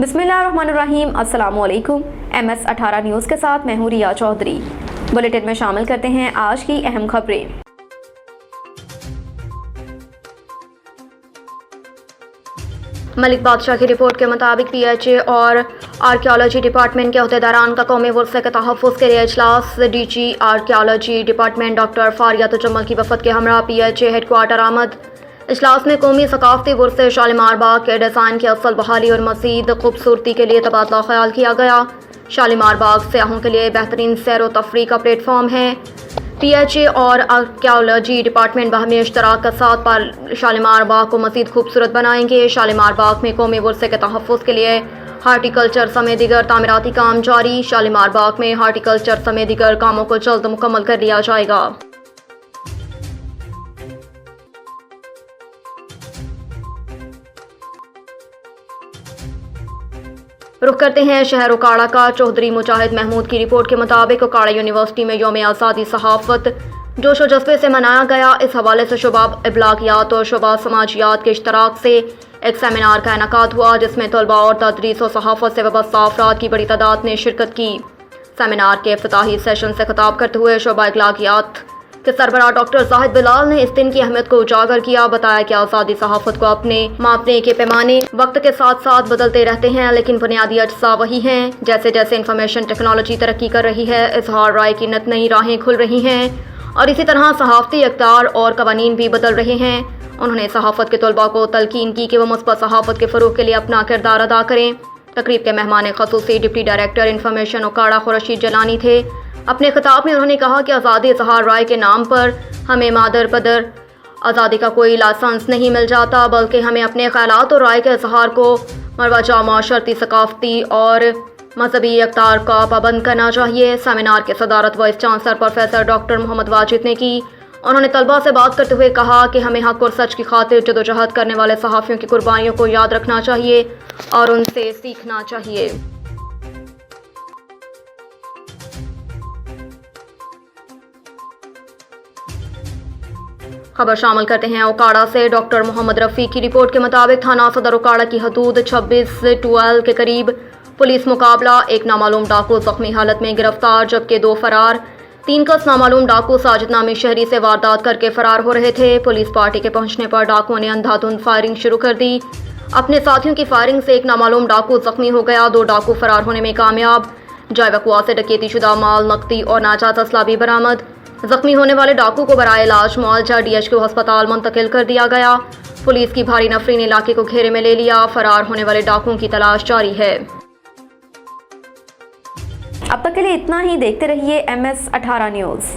बिस्मिल्लाहिर्रहमानिर्रहीम। अस्सलामुअलैकुम। MS18 news के साथ मैं हूँ रिया चौधरी। बुलेटिन में शामिल करते हैं आज की अहम खबरें। मलिक बादशाह की रिपोर्ट के मुताबिक PHA और आर्कियोलॉजी डिपार्टमेंट के अहदेदारान का कौमी वर्से के तहफ़्फ़ुज़ के लिए इजलास। DG archaeology department doctor Faria Tajammal की वफ़द के हमरा PHA हेडक्वार्टर आमद। इजलास में कौमी सकाफ़ती वर्से शालीमार बाग के डिज़ाइन की असल बहाली और मज़ीद खूबसूरती के लिए तबादला ख्याल किया गया। शालीमार बाग सयाहों के लिए बेहतरीन सैर व तफरीह का प्लेटफॉर्म है। PHA और आर्कियोलॉजी डिपार्टमेंट बाहमी इश्तराक के साथ पर शालीमार बाग को मज़ीद खूबसूरत बनाएंगे। शालीमार बाग में कौमी वर्से के तहफ़्फ़ुज़ के लिए हार्टिकल्चर समेत दीगर तामीराती काम जारी। शालीमार बाग में हार्टिकल्चर समेत दीगर कामों को जल्द मुकम्मल कर लिया जाएगा। रुख करते हैं शहर उकाड़ा का। चौधरी मुजाहिद महमूद की रिपोर्ट के मुताबिक उकाड़ा यूनिवर्सिटी में यौम आज़ादी सहाफ़त जोश व जज्बे से मनाया गया। इस हवाले से शुबा इब्लागियात और शुबा समाजियात के इश्तराक से एक सेमिनार का इनेकाद हुआ, जिसमें तलबा और तदरीस और सहाफ़त से वाबस्ता अफराद की बड़ी तादाद ने शिरकत की। सेमिनार के इफ्तिताही सेशन से खिताब करते हुए शुबा इब्लागियात के सरबराह डॉक्टर ज़ाहिद बिलाल ने इस दिन की अहमियत को उजागर किया। बताया कि आज़ादी सहाफ़त को अपने मापने के पैमाने वक्त के साथ साथ बदलते रहते हैं, लेकिन बुनियादी अज्जा वही हैं। जैसे जैसे इंफॉर्मेशन टेक्नोलॉजी तरक्की कर रही है, इजहार राय की नत नई राहें खुल रही हैं और इसी तरह सहाफ़ती इक़्तिदार और कवानीन भी बदल रहे हैं। उन्होंने सहाफ़त के तलबा को तलकीन की कि वह मुस्बत सहाफ़त के फ़रोग़ के लिए अपना किरदार अदा करें। तकरीब के मेहमान ख़ुसूसी deputy director information Okara Khurshid Jilani थे। अपने खिताब में उन्होंने कहा कि आज़ादी इजहार राय के नाम पर हमें मादर पदर आज़ादी का कोई लाइसेंस नहीं मिल जाता, बल्कि हमें अपने ख़यालात और राय के इजहार को मरवजा माशरती सकाफ़ती और मजहबी इक़्तिदार का पाबंद करना चाहिए। सेमिनार की सदारत vice chancellor professor doctor Mohammad Wajid ने की। उन्होंने तलबा से बात करते हुए कहा कि हमें हक़ और सच की खातिर जदोजहद करने वाले सहाफ़ियों की कुर्बानियों को याद रखना चाहिए और उनसे सीखना चाहिए। खबर शामिल करते हैं उकाड़ा से। डॉक्टर मोहम्मद रफ़ी की रिपोर्ट के मुताबिक थाना सदर उकाड़ा की हदूद 26-12 के करीब पुलिस मुकाबला। एक नामालूम डाकू जख्मी हालत में गिरफ्तार, जबकि 2 फरार। 3 कस नामालूम डाकू साजिद नामी शहरी से वारदात करके फरार हो रहे थे। पुलिस पार्टी के पहुंचने पर डाकुओं ने अंधाधुंध फायरिंग शुरू कर दी। अपने साथियों की फायरिंग से एक नामालूम डाकू जख्मी हो गया। 2 डाकू फरार होने में कामयाब। जाय वक़ुआ से डकैती शुदा माल, नकदी और नाजायज़ असला भी बरामद। जख्मी होने वाले डाकू को बराए इलाज मुआवजा DHQ अस्पताल मुंतकिल कर दिया गया। पुलिस की भारी नफरी ने इलाके को घेरे में ले लिया। फरार होने वाले डाकुओं की तलाश जारी है। अब तक के लिए इतना ही। देखते रहिए MS18 न्यूज़।